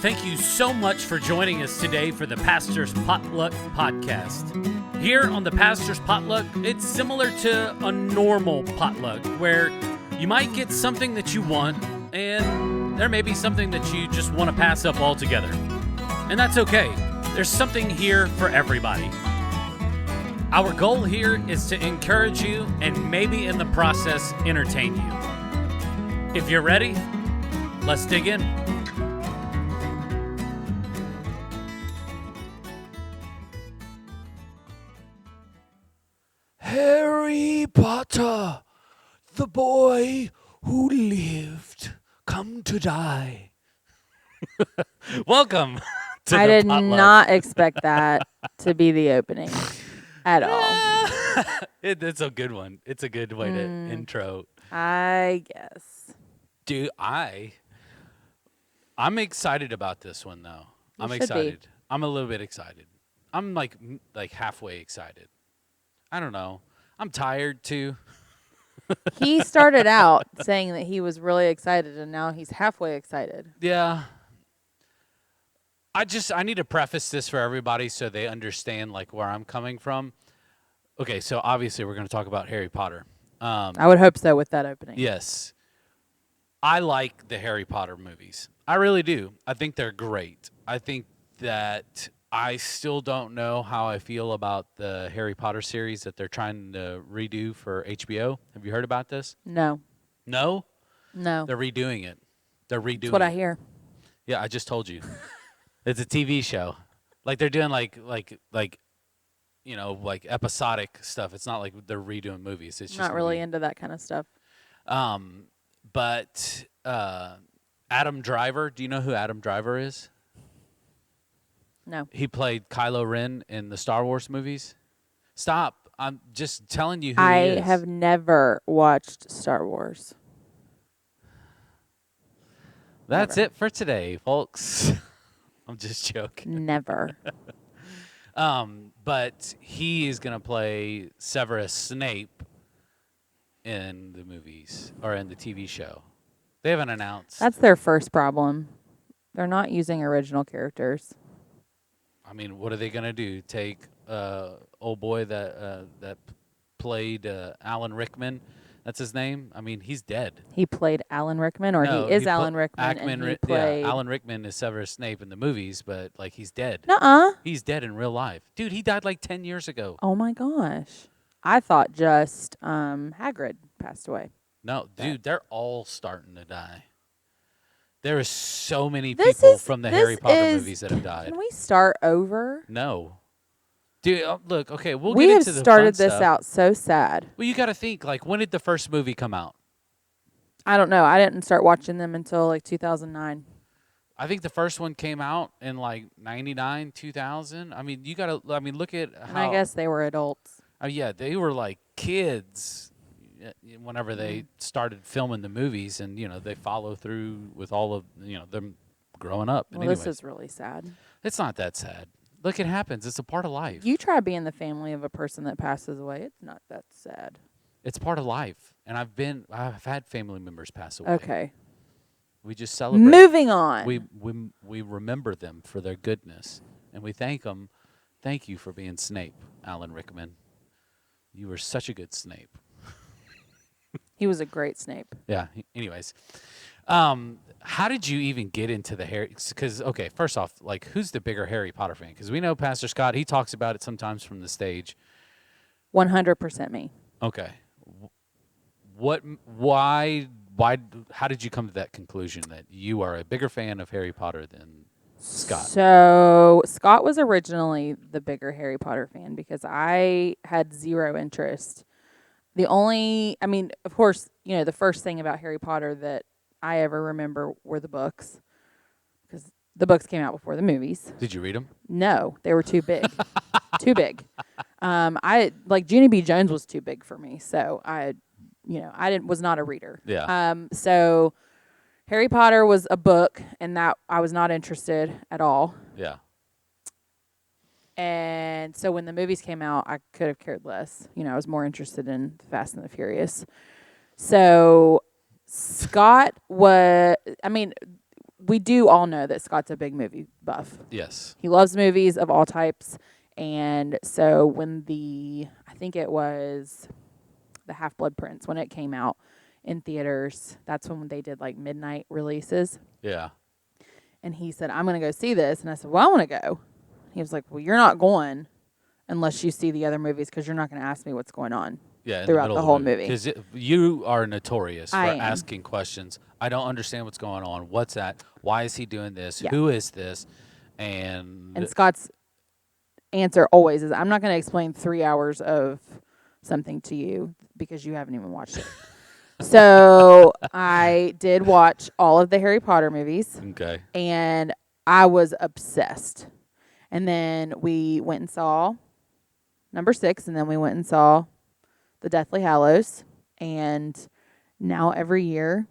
Thank you so much for joining us today for the Pastor's Potluck Podcast. Here on the Pastor's Potluck, it's similar to a normal potluck where you might get something that you want and there may be something that you just want to pass up altogether. And that's okay. There's something here for everybody. Our goal here is to encourage you and maybe in the process entertain you. If you're ready, let's dig in. Harry Potter, the boy who lived, come to die. Welcome to I the did potluck. not expect that to be the opening at all. It's a good one. It's a good way to intro. I guess. Dude, I'm excited about this one though. I'm should be. excited. I'm a little bit excited. I'm like halfway excited. I don't know. I'm tired too. He started out saying that he was really excited, and now he's halfway excited. Yeah. I need to preface this for everybody so they understand like where I'm coming from. Okay, so obviously we're going to talk about Harry Potter. I would hope so with that opening. Yes. I like the Harry Potter movies. I really do. I think they're great. I think that I still don't know how I feel about the Harry Potter series that they're trying to redo for HBO. Have you heard about this? No. No? No. They're redoing it. They're redoing That's what I it. hear. Yeah, I just told you. It's a TV show. Like they're doing like you know, like episodic stuff. It's not like they're redoing movies. It's just Not really into that kind of stuff. But Adam Driver, do you know who Adam Driver is? No. He played Kylo Ren in the Star Wars movies. Stop. I'm just telling you who he I is. have never watched Star Wars. That's never. it for today, folks. I'm just joking. Never. But he is going to play Severus Snape in the movies or in the TV show. They haven't announced. That's their first problem. They're not using original characters. I mean, what are they going to do? Take old boy that played Alan Rickman? That's his name? I mean, he's dead. He played Alan Rickman, or No, he is Alan Rickman, and he played... Alan Rickman is Severus Snape in the movies, but, like, he's dead. Nuh-uh. He's dead in real life. Dude, he died, like, 10 years ago. Oh, my gosh. I thought just Hagrid passed away. No, dude, they're all starting to die. There are so many This people is- from the this Harry Potter is- movies that have died. Can we start over? No. Dude, look, okay, we'll We get have into the started fun this stuff. out so sad. Well, you got to think, like, when did the first movie come out? I don't know. I didn't start watching them until like 2009. I think the first one came out in, like, 99, 2000. I mean, you got to, I mean, look at how. And I guess they were adults. Yeah, they were, like, kids whenever they started filming the movies, and, you know, they follow through with all of, you know, them growing up. And Well, this anyways, is really sad. it's not that sad. Look, it happens. It's a part of life. You try being the family of a person that passes away. It's not that sad. It's part of life. And I've had family members pass away. Okay. We just celebrate. Moving on. We remember them for their goodness, and we thank them. Thank you for being Snape, Alan Rickman. You were such a good Snape. He was a great Snape. Yeah. Anyways, how did you even get into the Harry? Because okay, first off, like, who's the bigger Harry Potter fan? Because we know Pastor Scott. He talks about it sometimes from the stage. 100% me. Okay. Why? How did you come to that conclusion that you are a bigger fan of Harry Potter than Scott? So Scott was originally the bigger Harry Potter fan because I had zero interest. I mean, of course, you know, the first thing about Harry Potter that I ever remember were the books, because the books came out before the movies. Did you read them? No, they were too big. Too big. I like Junie B. Jones was too big for me, so I was not a reader. Yeah. So Harry Potter was a book, and that I was not interested at all. Yeah. And so when the movies came out, I could have cared less. You know, I was more interested in Fast and the Furious. So Scott was, I mean, we do all know that Scott's a big movie buff. Yes. He loves movies of all types. And so when I think it was the Half-Blood Prince, when it came out in theaters, that's when they did like midnight releases. Yeah. And he said, I'm going to go see this. And I said, well, I want to go. He was like, well, you're not going unless you see the other movies because you're not going to ask me what's going on throughout the whole movie. Because you are notorious for I am. asking questions. I don't understand what's going on. What's that? Why is he doing this? Yeah. Who is this? And Scott's answer always is, I'm not going to explain 3 hours of something to you because you haven't even watched it. So I did watch all of the Harry Potter movies. Okay. And I was obsessed. And then we went and saw number 6, and then we went and saw the Deathly Hallows. And now every year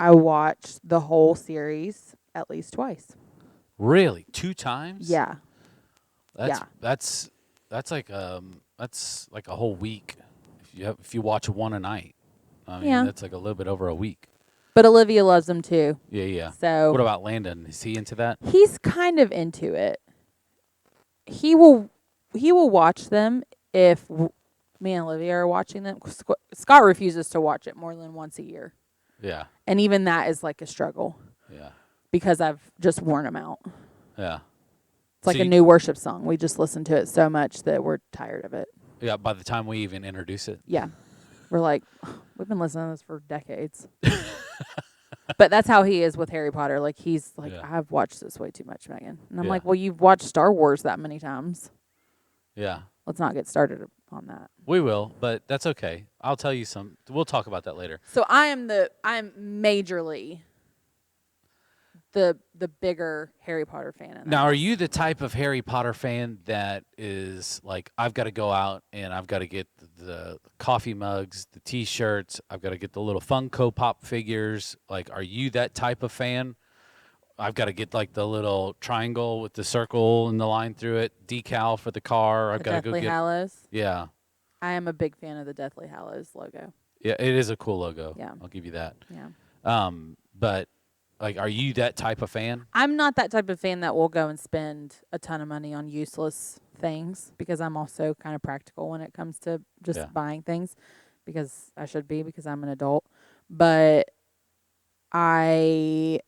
I watch the whole series at least twice. Really? 2 times? Yeah. That's like a whole week. If you watch one a night. I mean, that's like a little bit over a week. But Olivia loves them too. Yeah. So what about Landon? Is he into that? He's kind of into it. He will watch them if me and Olivia are watching them. Scott refuses to watch it more than once a year. Yeah. And even that is like a struggle. Yeah. Because I've just worn him out. Yeah. It's like a new worship song. We just listen to it so much that we're tired of it. Yeah, by the time we even introduce it. Yeah. We're like, we've been listening to this for decades. But that's how he is with Harry Potter. Like, he's like, I've watched this way too much, Megan. And I'm like, well, you've watched Star Wars that many times. Yeah. Let's not get started on that. We will, but that's okay. I'll tell you we'll talk about that later. So I'm majorly the bigger Harry Potter fan. Now, are you the type of Harry Potter fan that is like, I've got to go out and I've got to get the coffee mugs, the T-shirts, I've got to get the little Funko Pop figures? Like, are you that type of fan? I've got to get like the little triangle with the circle and the line through it, decal for the car. I've got to go get Deathly Hallows. Yeah. I am a big fan of the Deathly Hallows logo. Yeah, it is a cool logo. Yeah. I'll give you that. Yeah. But like, are you that type of fan? I'm not that type of fan that will go and spend a ton of money on useless things because I'm also kind of practical when it comes to just buying things because I should be because I'm an adult. But I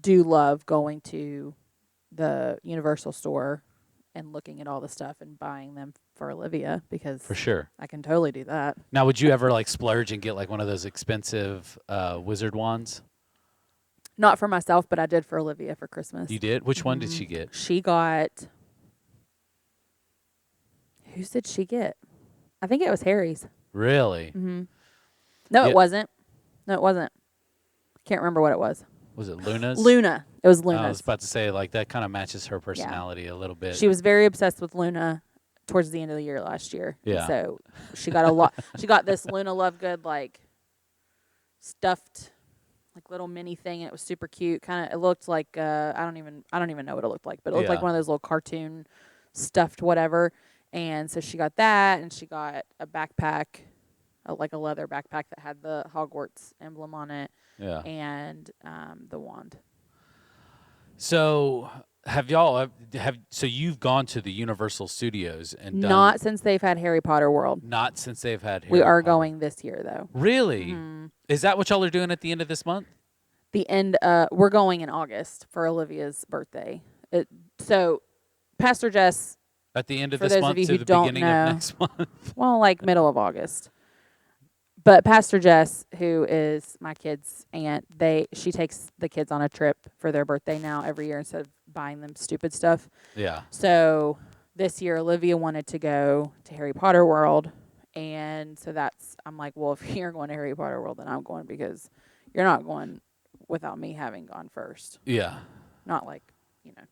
do love going to the Universal store and looking at all the stuff and buying them for Olivia because For sure. I can totally do that. Now, would you ever like splurge and get like one of those expensive wizard wands? Not for myself, but I did for Olivia for Christmas. You did? Which one did she get? She got... Whose did she get? I think it was Harry's. Really? Mm-hmm. No, it wasn't. No, it wasn't. Can't remember what it was. Was it Luna's? Luna. It was Luna's. I was about to say, like, that kind of matches her personality a little bit. She was very obsessed with Luna towards the end of the year last year. Yeah. So she got a lot. She got this Luna Lovegood, like, stuffed, like, little mini thing, and it was super cute. Kind of, it looked like, I don't even know what it looked like, but it looked like one of those little cartoon stuffed whatever. And so she got that, and she got a backpack, like a leather backpack that had the Hogwarts emblem on it. Yeah. And the wand. So so you've gone to the Universal Studios and done... Not since they've had Harry Potter World. Not since they've had Harry We are Potter. going this year, though. Really? Mm-hmm. Is that what y'all are doing at the end of this month? We're going in August for Olivia's birthday. So, Pastor Jess... At the end of for this those month of you to who the don't beginning know, of next month? Well, like middle of August. But Pastor Jess, who is my kid's aunt, she takes the kids on a trip for their birthday now every year instead of buying them stupid stuff. Yeah. So this year, Olivia wanted to go to Harry Potter World. And so I'm like, well, if you're going to Harry Potter World, then I'm going because you're not going without me having gone first. Yeah. Not like, you know.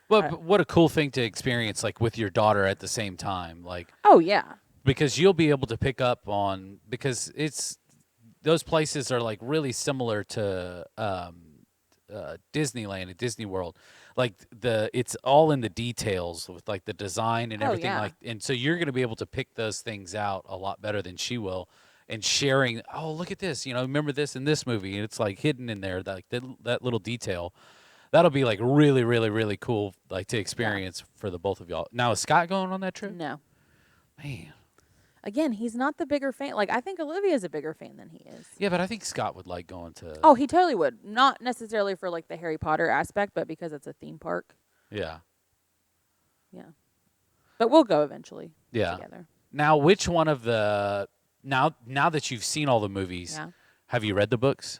Well, what a cool thing to experience, like, with your daughter at the same time. Like, oh, yeah. Because you'll be able to pick up on, because those places are like really similar to Disneyland and Disney World. Like it's all in the details with like the design and everything. Yeah. And so you're going to be able to pick those things out a lot better than she will. and sharing. Oh, look at this! Remember this in this movie, and it's like hidden in there, that little detail. That'll be like really, really, really cool, like to experience for the both of y'all. Now, is Scott going on that trip? No. Man. Again, he's not the bigger fan. Like, I think Olivia's a bigger fan than he is. Yeah, but I think Scott would like going to. Oh, he totally would. Not necessarily for like the Harry Potter aspect, but because it's a theme park. Yeah. Yeah. But we'll go eventually. Yeah. Together. Now, which one of the now that you've seen all the movies, have you read the books?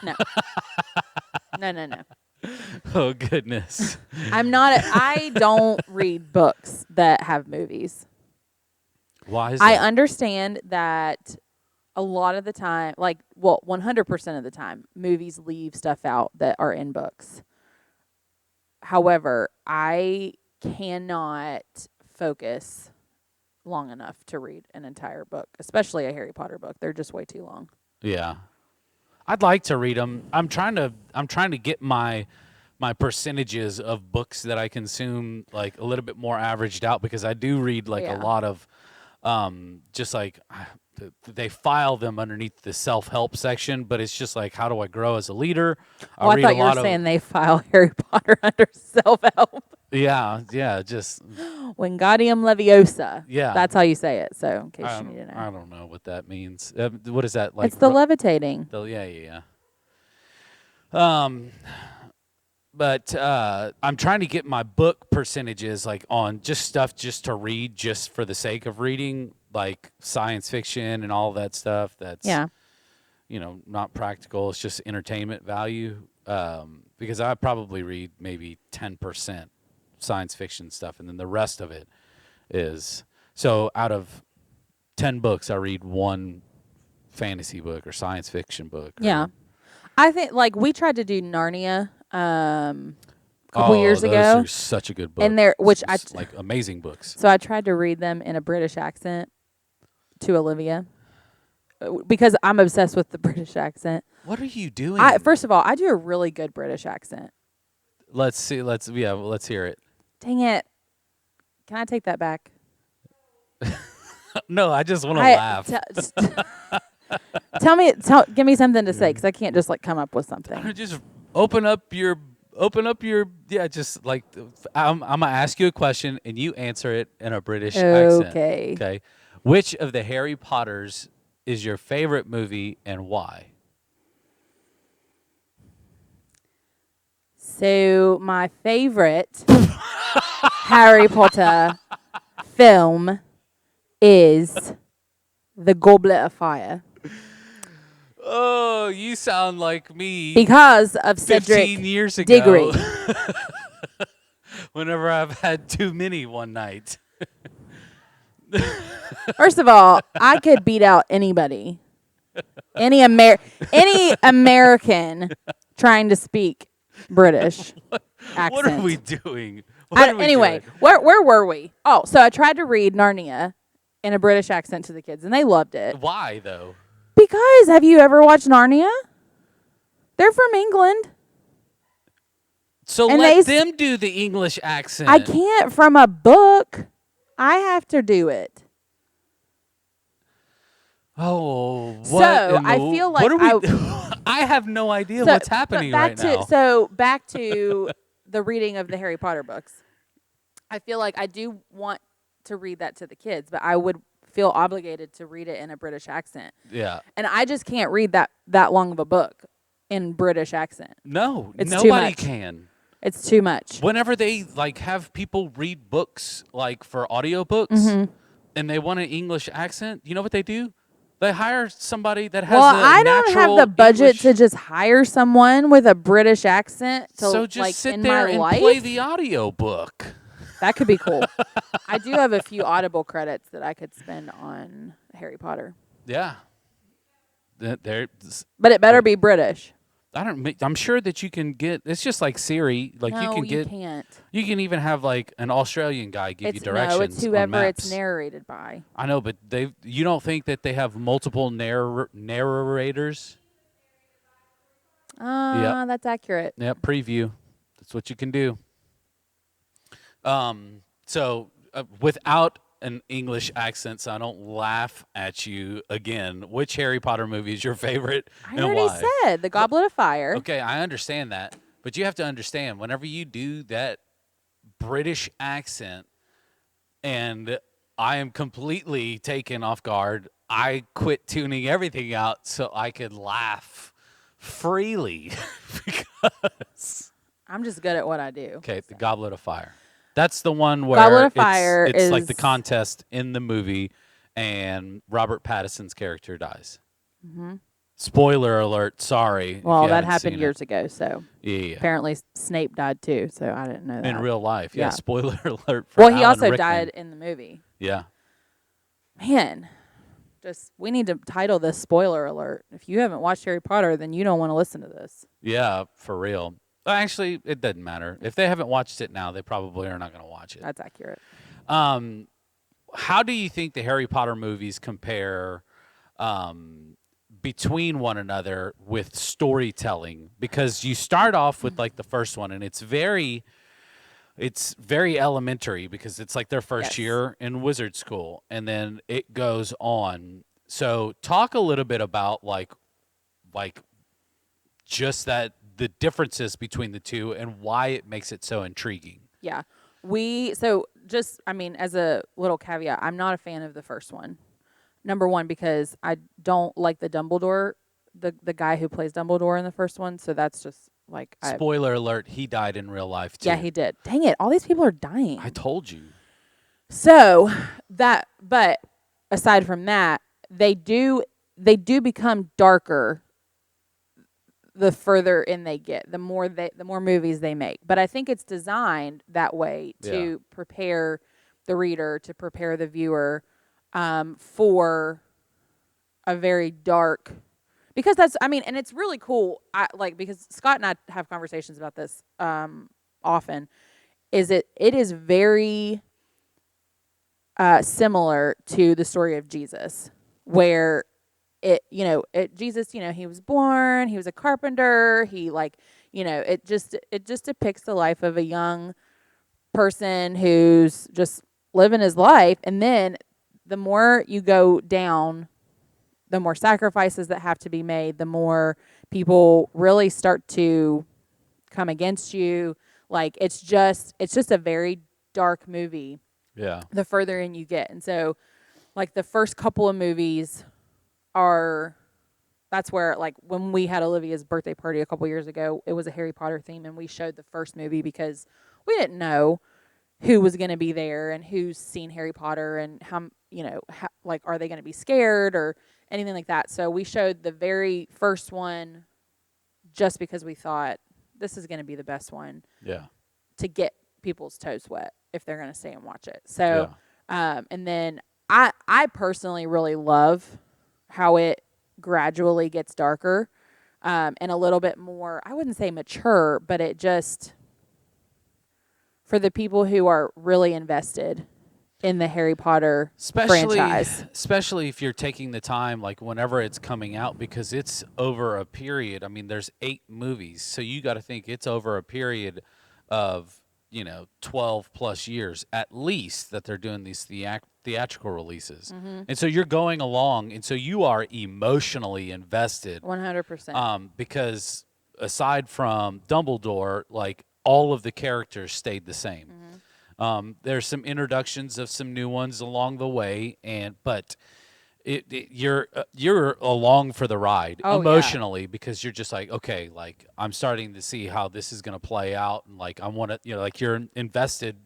No. No. Oh goodness. I don't read books that have movies. Why is that? I understand that a lot of the time, 100% of the time, movies leave stuff out that are in books. However, I cannot focus long enough to read an entire book, especially a Harry Potter book. They're just way too long. Yeah. I'd like to read them. I'm trying to get my percentages of books that I consume like a little bit more averaged out, because I do read like a lot of just like they file them underneath the self-help section, but it's just like, how do I grow as a leader? I thought you were saying they file Harry Potter under self-help. Yeah, just Wingardium Leviosa. Yeah, that's how you say it. So, in case you need to know, I don't know what that means. What is that like? It's the levitating. Yeah. But I'm trying to get my book percentages like on just stuff just to read, just for the sake of reading, like science fiction and all that stuff. That's not practical. It's just entertainment value. Because I probably read maybe 10% science fiction stuff, and then the rest of it is, so out of 10 books, I read one fantasy book or science fiction book. Yeah. I think like we tried to do Narnia a couple years ago. Those are such a good book. And which like amazing books. So I tried to read them in a British accent to Olivia, because I'm obsessed with the British accent. What are you doing? First of all, I do a really good British accent. Let's see. Let's hear it. Dang it. Can I take that back? No, I just want to laugh. Give me something to say, because I can't just like come up with something. Just open up your just like I'm gonna ask you a question and you answer it in a British accent. Okay. Which of the Harry Potters is your favorite movie and why? So my favorite Harry Potter film is The Goblet of Fire. Oh, you sound like me. Because of Cedric 15 years ago. Diggory. Whenever I've had too many one night. First of all, I could beat out anybody. Any American trying to speak British accent. What are we doing? Anyway, where were we? Oh, so I tried to read Narnia in a British accent to the kids, and they loved it. Why, though? Because, have you ever watched Narnia? They're from England. So let them do the English accent. I can't from a book. I have to do it. Oh, what? So I feel like I have no idea what's happening right now. So back to the reading of the Harry Potter books. I feel like I do want to read that to the kids, but I would feel obligated to read it in a British accent. Yeah. And I just can't read that long of a book in British accent. No, it's nobody can. It's too much. Whenever they like have people read books like for audiobooks and they want an English accent, you know what they do? They hire somebody that has I don't have the budget to just hire someone with a British accent to so just like sit in there my and life. play the audiobook. That could be cool. I do have a few Audible credits that I could spend on Harry Potter. Yeah. But it better be British. I'm sure that you can get. It's just like Siri. Like no, you can get. Can't. You can even have like an Australian guy give you directions. No, it's whoever on maps. it's narrated by. I know, but you don't think that they have multiple narrators? That's accurate. Yep, preview. That's what you can do. So without an English accent, so I don't laugh at you again. Which Harry Potter movie is your favorite, I and already why? said The Goblet of Fire. Okay, I understand that, but you have to understand whenever you do that British accent, and I am completely taken off guard. I quit tuning everything out so I could laugh freely because. I'm just good at what I do. Okay, the Goblet of Fire. That's the one Goblet where of Fire it's like the is- contest in the movie, and Robert Pattinson's character dies. Mhm. Spoiler alert! Sorry. if Well, you that haven't happened seen years ago, so it. Yeah, apparently Snape died too, so I didn't know that. in real life. Yeah. Yeah. Spoiler alert for Well, he Alan also Rickman. died in the movie. Yeah. Man, we need to title this spoiler alert. If you haven't watched Harry Potter, then you don't want to listen to this. Yeah, for real. Actually, it doesn't matter. If they haven't watched it now, they probably are not going to watch it. That's accurate. How do you think the Harry Potter movies compare between one another with storytelling? Because you start off with like the first one, and it's very elementary because it's like their first Yes. year in wizard school, and then it goes on. So talk a little bit about like just that the differences between the two and why it makes it so intriguing. Yeah. As a little caveat, I'm not a fan of the first one. Number one, because I don't like the Dumbledore, the guy who plays Dumbledore in the first one. So that's just like Spoiler alert, he died in real life too. Yeah, he did. Dang it. All these people are dying. I told you. So but aside from that, they do become darker the further in they get, the more movies they make. But I think it's designed that way to prepare the reader, to prepare the viewer for a very dark, because and it's really cool. Because Scott and I have conversations about this often. It is very similar to the story of Jesus, where Jesus, he was born, he was a carpenter, it just depicts the life of a young person who's just living his life. And then the more you go down, the more sacrifices that have to be made, the more people really start to come against you. Like, it's just a very dark movie. Yeah. The further in you get. And so, like, the first couple of movies that's where, like, when we had Olivia's birthday party a couple years ago, it was a Harry Potter theme, and we showed the first movie because we didn't know who was going to be there and who's seen Harry Potter and how are they going to be scared or anything like that. So we showed the very first one just because we thought this is going to be the best one. Yeah. To get people's toes wet if they're going to stay and watch it. So, and then I personally really love how it gradually gets darker and a little bit more, I wouldn't say mature, but it just, for the people who are really invested in the Harry Potter franchise. Especially if you're taking the time, like whenever it's coming out, because it's over a period. I mean, there's 8 movies, so you got to think it's over a period of 12 plus years at least that they're doing these theatrical releases. Mm-hmm. And so you're going along, and so you are emotionally invested 100%. Because aside from Dumbledore, like, all of the characters stayed the same. Mm-hmm. There's some introductions of some new ones along the way, but you're along for the ride emotionally, because you're just like, okay, like, I'm starting to see how this is going to play out, and like I want to, like, you're invested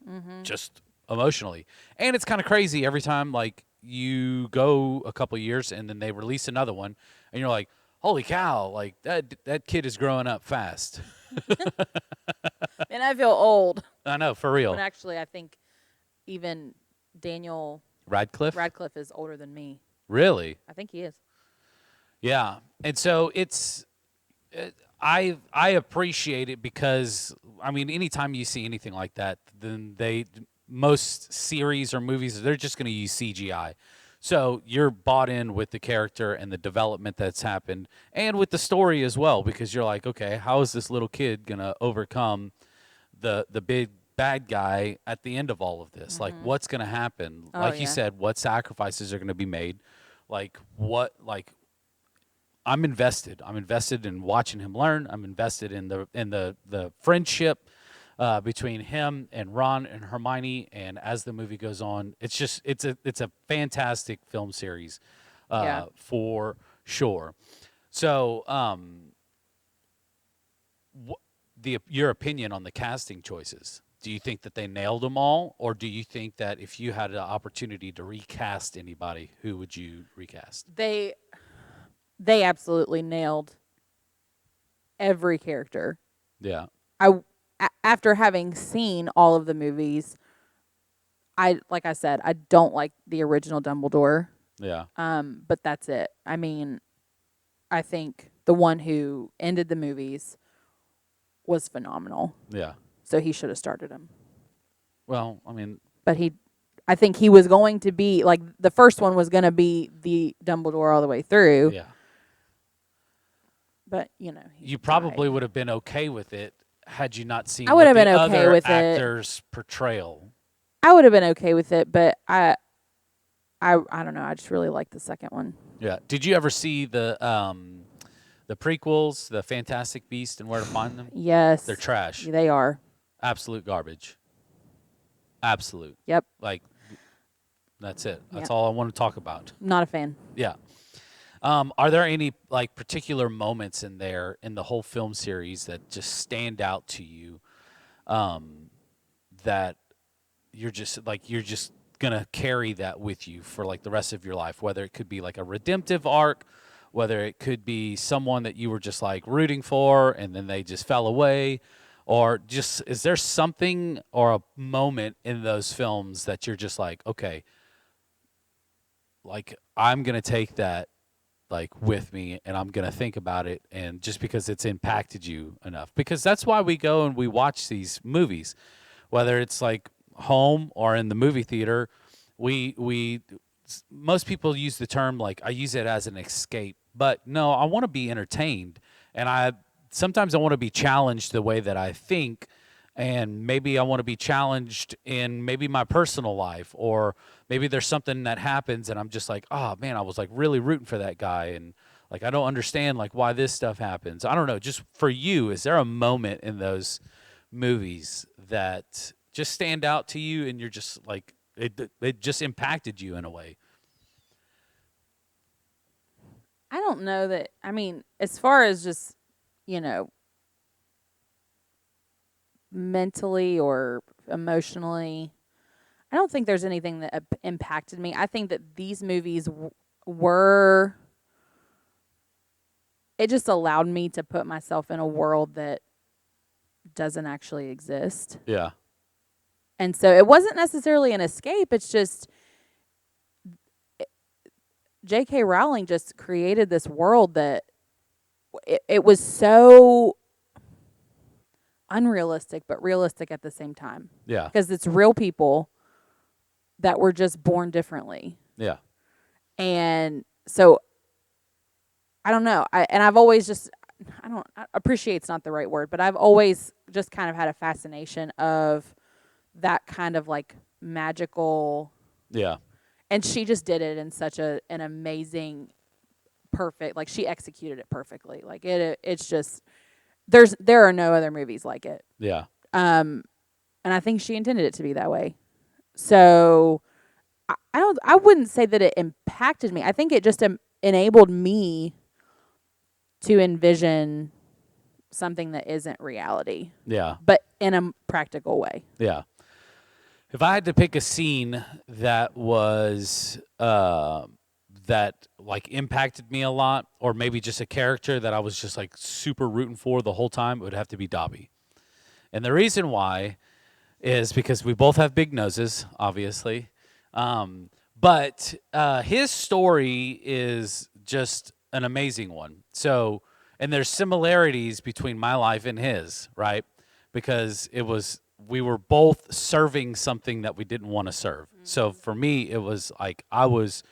just emotionally. And it's kind of crazy every time, like, you go a couple years and then they release another one, and you're like, holy cow, like that kid is growing up fast. And I feel old. I know, for real. When actually, I think even Daniel Radcliffe is older than me. Really? I think he is. Yeah. And so I appreciate it, because, I mean, anytime you see anything like that, then most series or movies, they're just going to use CGI. So you're bought in with the character and the development that's happened, and with the story as well, because you're like, okay, how is this little kid going to overcome the big bad guy at the end of all of this? Like, what's going to happen? Oh, Like you yeah. said, what sacrifices are going to be made? Like, I'm invested. I'm invested in watching him learn. I'm invested in the friendship between him and Ron and Hermione. And as the movie goes on, it's a fantastic film series, Yeah. for sure. So, your opinion on the casting choices? Do you think that they nailed them all, or do you think that if you had an opportunity to recast anybody, who would you recast? They absolutely nailed every character. Yeah, After having seen all of the movies, like I said, I don't like the original Dumbledore. yeah, But that's it. I mean, I think the one who ended the movies was phenomenal. yeah. So he should have started him. Well, I mean, But I think he was going to be like the first one was going to be the Dumbledore all the way through. yeah. But he You probably died. would have been okay with it had you not seen I would have the been okay other with it. actor's portrayal. I would have been okay with it, but I don't know. I just really like the second one. Yeah. Did you ever see the prequels, the Fantastic Beast and Where to Find Them? Yes. They're trash. They are. Absolute garbage. Absolute. Yep. Like, that's it. That's Yep. all I want to talk about. Not a fan. Yeah. Are there any like particular moments in there in the whole film series that just stand out to you, that you're just gonna carry that with you for like the rest of your life? Whether it could be like a redemptive arc, whether it could be someone that you were just like rooting for and then they just fell away, or just is there something or a moment in those films that you're just like, okay, like I'm gonna take that like with me and I'm going to think about it, and just because it's impacted you enough, because that's why we go and we watch these movies, whether it's like home or in the movie theater. We most people use the term, like I use it as an escape, but no, I want to be entertained, and sometimes I want to be challenged the way that I think, and maybe I want to be challenged in maybe my personal life, or maybe there's something that happens and I'm just like, oh man, I was like really rooting for that guy, and like I don't understand like why this stuff happens. I don't know. Just for you, is there a moment in those movies that just stand out to you and you're just like it just impacted you in a way? I don't know that. I mean, as far as just, mentally or emotionally, I don't think there's anything that impacted me. I think that these movies were. It just allowed me to put myself in a world that doesn't actually exist. Yeah. And so it wasn't necessarily an escape. It's just J.K. Rowling just created this world that it was so unrealistic, but realistic at the same time. Yeah. Because it's real people that were just born differently. Yeah. And so I don't know. I've always just, appreciate's not the right word, but I've always just kind of had a fascination of that kind of like magical. Yeah. And she just did it in such an amazing, perfect, like she executed it perfectly. Like it's just, there are no other movies like it. Yeah. And I think she intended it to be that way. So I wouldn't say that it impacted me. I think it just enabled me to envision something that isn't reality. Yeah. But in a practical way. Yeah. If I had to pick a scene that was that like impacted me a lot, or maybe just a character that I was just like super rooting for the whole time, it would have to be Dobby. And the reason why is because we both have big noses, obviously. But his story is just an amazing one. So, and there's similarities between my life and his, right? Because we were both serving something that we didn't want to serve. Mm-hmm. So for me, it was like I was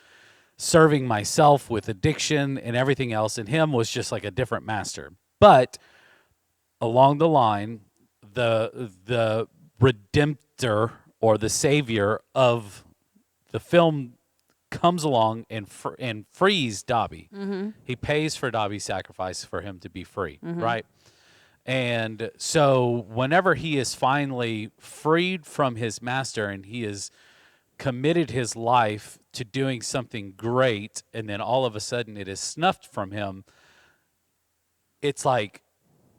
serving myself with addiction and everything else, and him was just like a different master. But along the line, the redemptor or the savior of the film comes along and frees Dobby. Mm-hmm. He pays for Dobby's sacrifice for him to be free, right? And so whenever he is finally freed from his master and he has committed his life to doing something great, and then all of a sudden it is snuffed from him, it's like,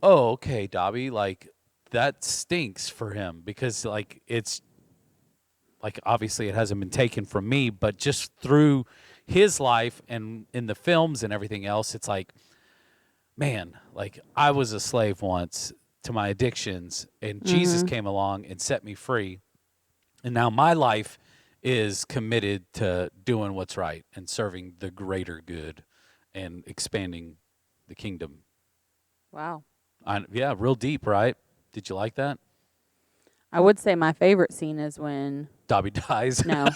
oh, okay, Dobby, like, that stinks for him, because like it's like obviously it hasn't been taken from me, but just through his life and in the films and everything else, it's like, man, like I was a slave once to my addictions, and Jesus came along and set me free, and now my life is committed to doing what's right and serving the greater good and expanding the kingdom. Wow. Yeah, real deep, right? Did you like that? I would say my favorite scene is when Dobby dies. no.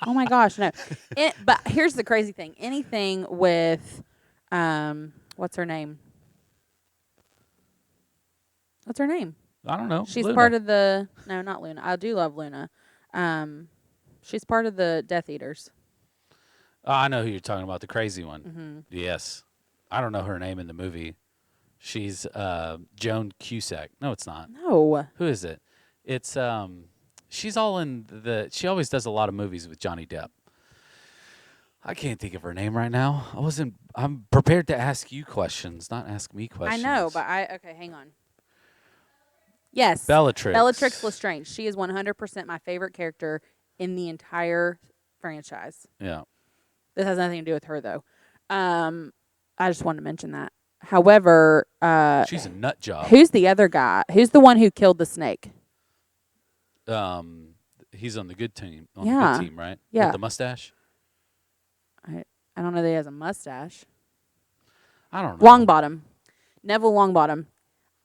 Oh my gosh, no. But here's the crazy thing. Anything with what's her name? What's her name? I don't know. She's Luna. part of the no, not Luna. I do love Luna. She's part of the Death Eaters. Oh, I know who you're talking about, the crazy one. Mm-hmm. Yes. I don't know her name in the movie. She's Joan Cusack. No, it's not. No. Who is it? It's she's all in she always does a lot of movies with Johnny Depp. I can't think of her name right now. I'm prepared to ask you questions, not ask me questions. I know, but okay, hang on. Yes. Bellatrix. Bellatrix Lestrange. She is 100% my favorite character in the entire franchise. Yeah. This has nothing to do with her, though. I just wanted to mention that. However, She's a nut job. who's the other guy? Who's the one who killed the snake? He's on the good team. The Yeah. good team, right? Yeah. With the mustache? I don't know that he has a mustache. I don't know. Longbottom. Neville Longbottom.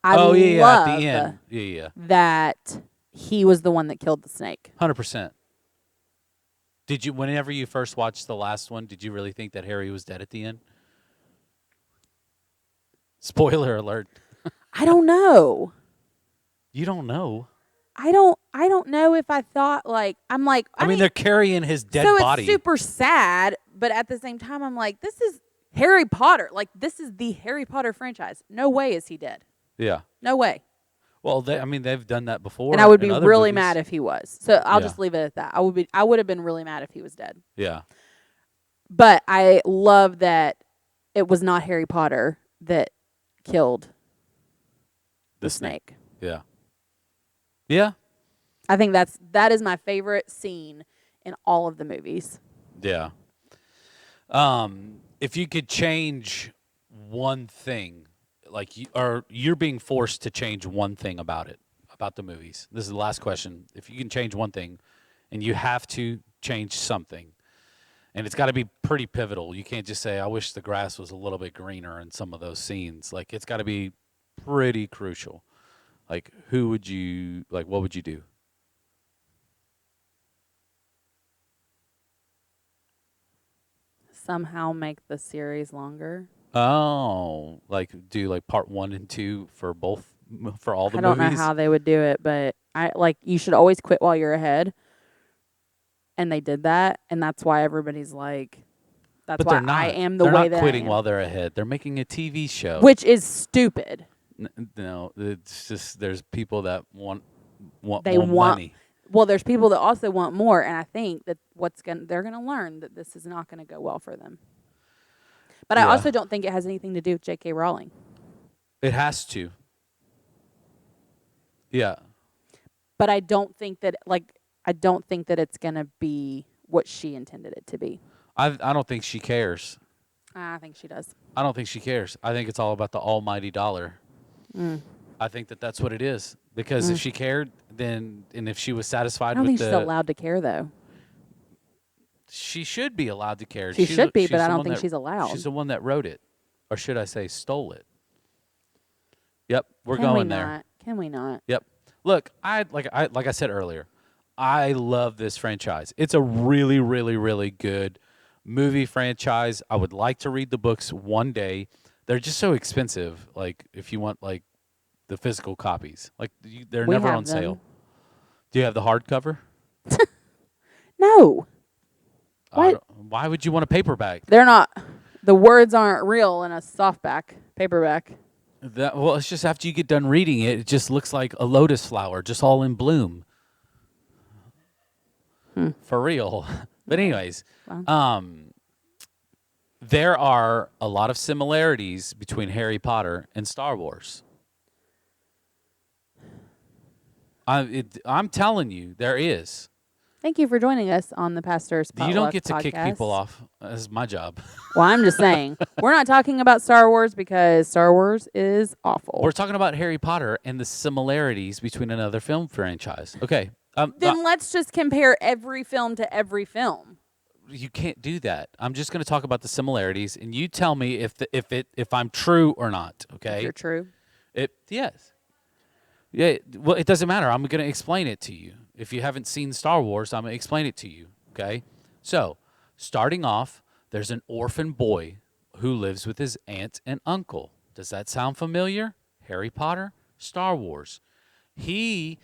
I yeah, love at the end. Yeah. that he was the one that killed the snake. 100%. Did you, whenever you first watched the last one, did you really think that Harry was dead at the end? Spoiler alert. I don't know. You don't know. I don't know if I thought like I'm like I mean they're carrying his dead body. So it's super sad, but at the same time I'm like, this is Harry Potter. Like, this is the Harry Potter franchise. No way is he dead. Yeah. No way. Well, they've done that before. And I would be in other really movies. mad if he was. So I'll Yeah. just leave it at that. I would have been really mad if he was dead. Yeah. But I love that it was not Harry Potter that killed the snake. Yeah. Yeah. I think that is my favorite scene in all of the movies. Yeah. If you could change one thing, like you're being forced to change one thing about the movies. This is the last question. If you can change one thing, and you have to change something, and it's got to be pretty pivotal. You can't just say, "I wish the grass was a little bit greener" in some of those scenes. Like, it's got to be pretty crucial. Like, what would you do? Somehow make the series longer. Oh, like do like part 1 and 2 for all the movies? I don't know how they would do it, but you should always quit while you're ahead. And they did that, and that's why everybody's like, that's why I am the way that I am. They're not quitting while they're ahead. They're making a TV show. Which is stupid. No, it's just there's people that want They more want money. Well, there's people that also want more, and I think that they're going to learn that this is not going to go well for them. But I also don't think it has anything to do with J.K. Rowling. It has to. Yeah. But I don't think that it's going to be what she intended it to be. I don't think she cares. I think she does. I don't think she cares. I think it's all about the almighty dollar. Mm. I think that's what it is. Because if she cared, and if she was satisfied I don't with think she's allowed to care, though. She should be allowed to care. She should be, but I don't think she's allowed. She's the one that wrote it. Or should I say stole it? Yep, we're going there. Can we not? Yep. Look, like I said earlier, I love this franchise. It's a really, really, really good movie franchise. I would like to read the books one day. They're just so expensive. Like, if you want like the physical copies, like they're We never have on sale. them. Do you have the hardcover? No. What? Why would you want a paperback? They're not. The words aren't real in a softback paperback. Well, it's just after you get done reading it, it just looks like a lotus flower, just all in bloom. For real. But anyways, Wow. there are a lot of similarities between Harry Potter and Star Wars. I'm telling you, there is. Thank you for joining us on the Pastor's Potluck You don't get to podcast. kick people off. That's my job. Well, I'm just saying, we're not talking about Star Wars because Star Wars is awful. We're talking about Harry Potter and the similarities between another film franchise. Okay. Then let's just compare every film to every film. You can't do that. I'm just going to talk about the similarities, and you tell me if I'm true or not. Okay. If you're true. Yes. Yeah. Well, it doesn't matter. I'm going to explain it to you. If you haven't seen Star Wars, I'm going to explain it to you. Okay. So, starting off, there's an orphan boy who lives with his aunt and uncle. Does that sound familiar? Harry Potter, Star Wars. He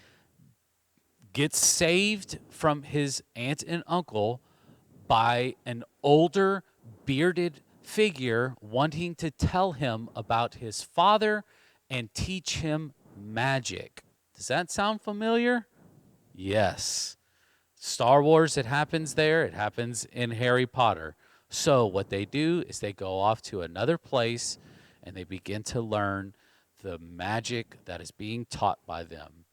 gets saved from his aunt and uncle by an older, bearded figure wanting to tell him about his father and teach him magic. Does that sound familiar? Yes. Star Wars, it happens there. It happens in Harry Potter. So what they do is they go off to another place and they begin to learn the magic that is being taught by them.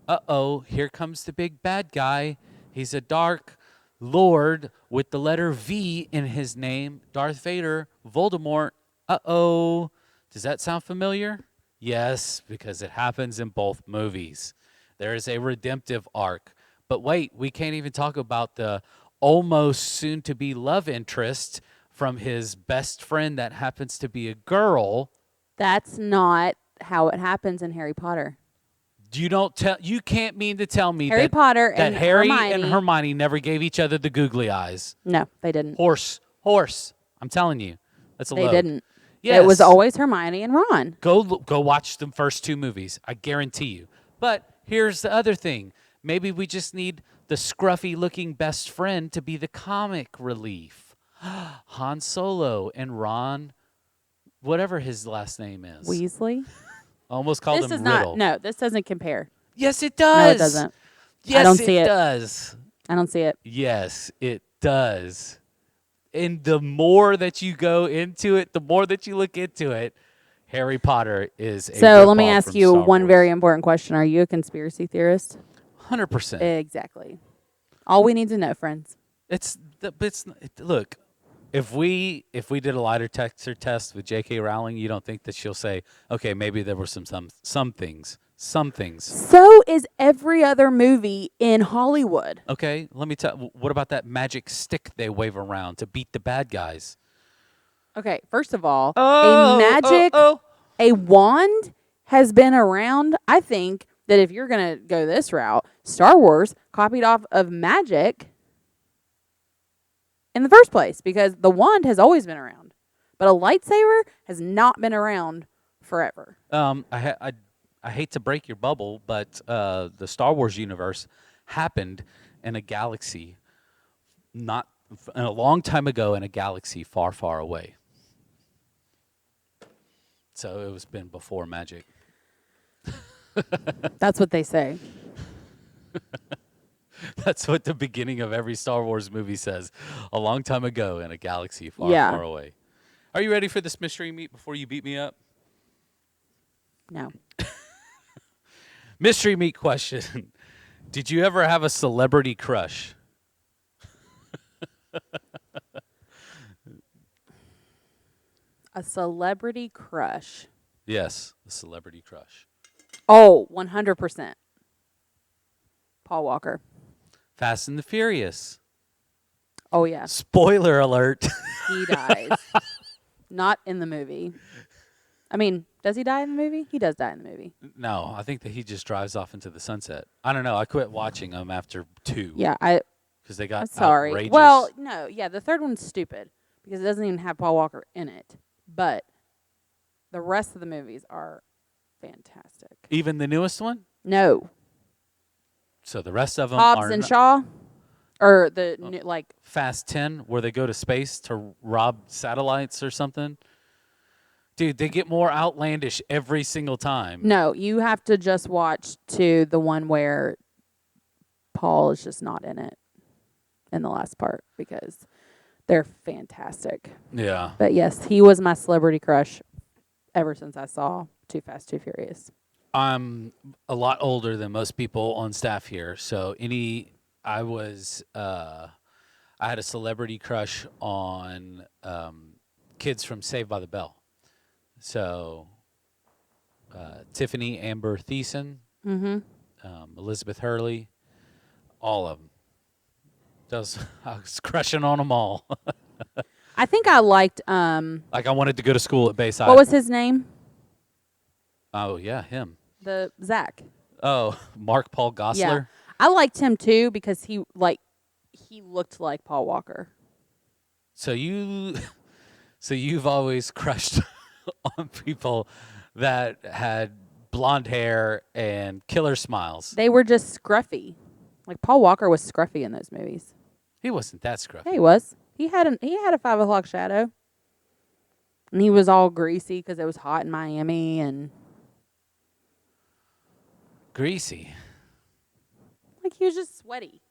Uh-oh, here comes the big bad guy. He's a dark lord with the letter V in his name. Darth Vader, Voldemort. Uh-oh. Does that sound familiar? Yes, because it happens in both movies. There is a redemptive arc. But wait, we can't even talk about the almost soon-to-be love interest from his best friend that happens to be a girl. That's not how it happens in Harry Potter. You can't mean to tell me Harry Potter that and Harry Hermione, and Hermione never gave each other the googly eyes. No, they didn't. Horse. I'm telling you. That's a They load. didn't. Yes. It was always Hermione and Ron. Go watch the first two movies. I guarantee you. But here's the other thing. Maybe we just need the scruffy-looking best friend to be the comic relief. Han Solo and Ron, whatever his last name is. Weasley. Almost called This him is Riddle. not. No, this doesn't compare. Yes, it does. No, it doesn't. Yes, I don't see it. does. I don't see it. Yes, it does. And the more that you go into it, the more that you look into it, Harry Potter is a So let me ripoff ask from you Star one Wars. very important question. Are you a conspiracy theorist? 100%. Exactly. All we need to know, friends. Look, if we did a lie detector test with J.K. Rowling, you don't think that she'll say, okay, maybe there were some things. So is every other movie in Hollywood. Okay, let me tell. What about that magic stick they wave around to beat the bad guys? Okay, first of all, a wand has been around. I think that if you're going to go this route, Star Wars copied off of magic in the first place because the wand has always been around. But a lightsaber has not been around forever. I hate to break your bubble, but the Star Wars universe happened in a galaxy a long time ago in a galaxy far, far away. So it was been before magic. That's what they say. That's what the beginning of every Star Wars movie says. A long time ago in a galaxy far, Yeah. far away. Are you ready for this mystery meat before you beat me up? No. Mystery meat question. Did you ever have a celebrity crush? A celebrity crush. Yes, a celebrity crush. Oh, 100%. Paul Walker. Fast and the Furious. Oh, yeah. Spoiler alert. He dies. Not in the movie. I mean, does he die in the movie? He does die in the movie. No, I think that he just drives off into the sunset. I don't know. I quit watching them after 2. Yeah, because they got I'm sorry. outrageous. Well, no, yeah, the third one's stupid because it doesn't even have Paul Walker in it. But the rest of the movies are fantastic. Even the newest one? No. So the rest of them Hobbs are and Shaw, or the like. Fast 10, where they go to space to rob satellites or something. Dude, they get more outlandish every single time. No, you have to just watch to the one where Paul is just not in it in the last part because they're fantastic. Yeah. But yes, he was my celebrity crush ever since I saw Too Fast, Too Furious. I'm a lot older than most people on staff here, so I had a celebrity crush on kids from Saved by the Bell. So Tiffany Amber Thiessen, Elizabeth Hurley, all of them. I was crushing on them all. I think I liked Like I wanted to go to school at Bayside. what was his name? Oh yeah, him. The Zach. Oh, Mark Paul Gosselaar. Yeah. I liked him too because he looked like Paul Walker. So you've always crushed on people that had blonde hair and killer smiles. They were just scruffy. Like Paul Walker was scruffy in those movies. He wasn't that scruffy. Yeah, he was. He had a 5 o'clock shadow, and he was all greasy because it was hot in Miami and Greasy. like he was just sweaty.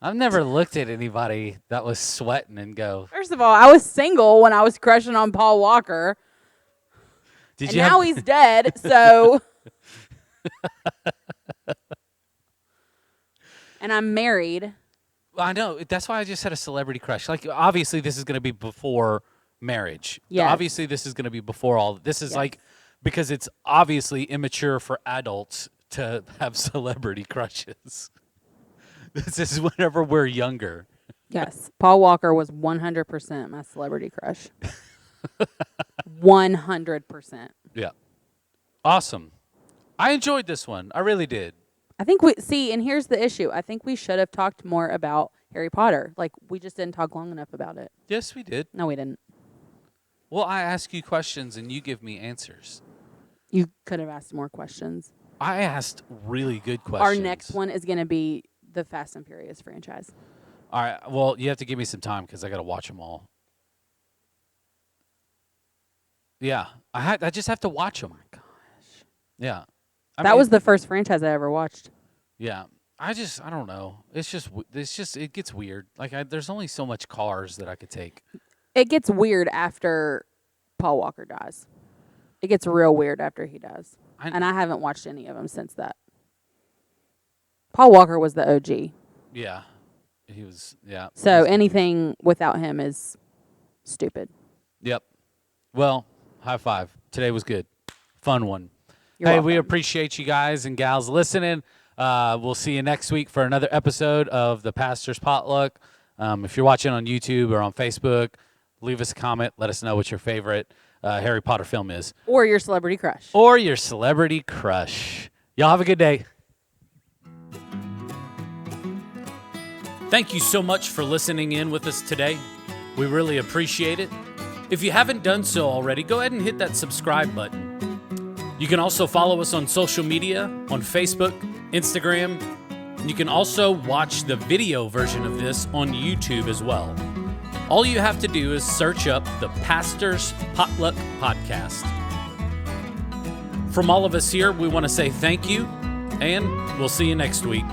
I've never looked at anybody that was sweating and go. First of all, I was single when I was crushing on Paul Walker. Did and now he's dead, so. And I'm married. I know. That's why I just had a celebrity crush. Like, obviously, this is going to be before marriage. Yes. Obviously, this is going to be before all. This is Yes. like, because it's obviously immature for adults to have celebrity crushes. This is whenever we're younger. Yes. Paul Walker was 100% my celebrity crush. 100%. Yeah. Awesome. I enjoyed this one. I really did. I think and here's the issue. I think we should have talked more about Harry Potter. Like, we just didn't talk long enough about it. Yes, we did. No, we didn't. Well, I ask you questions and you give me answers. You could have asked more questions. I asked really good questions. Our next one is going to be the Fast and Furious franchise. All right. Well, you have to give me some time because I got to watch them all. Yeah. I just have to watch them. Oh my gosh. Yeah. That was the first franchise I ever watched. Yeah. I don't know. It's just, it gets weird. Like, there's only so much cars that I could take. It gets weird after Paul Walker dies. It gets real weird after he dies. And I haven't watched any of them since that. Paul Walker was the OG. Yeah. He was, yeah. So anything without him is stupid. Yep. Well, high five. Today was good. Fun one. You're hey, welcome. we appreciate you guys and gals listening. We'll see you next week for another episode of the Pastor's Potluck. If you're watching on YouTube or on Facebook, leave us a comment. Let us know what your favorite Harry Potter film is. Or your celebrity crush. Or your celebrity crush. Y'all have a good day. Thank you so much for listening in with us today. We really appreciate it. If you haven't done so already, go ahead and hit that subscribe button. You can also follow us on social media, on Facebook, Instagram, and you can also watch the video version of this on YouTube as well. All you have to do is search up the Pastor's Potluck Podcast. From all of us here, we want to say thank you, and we'll see you next week.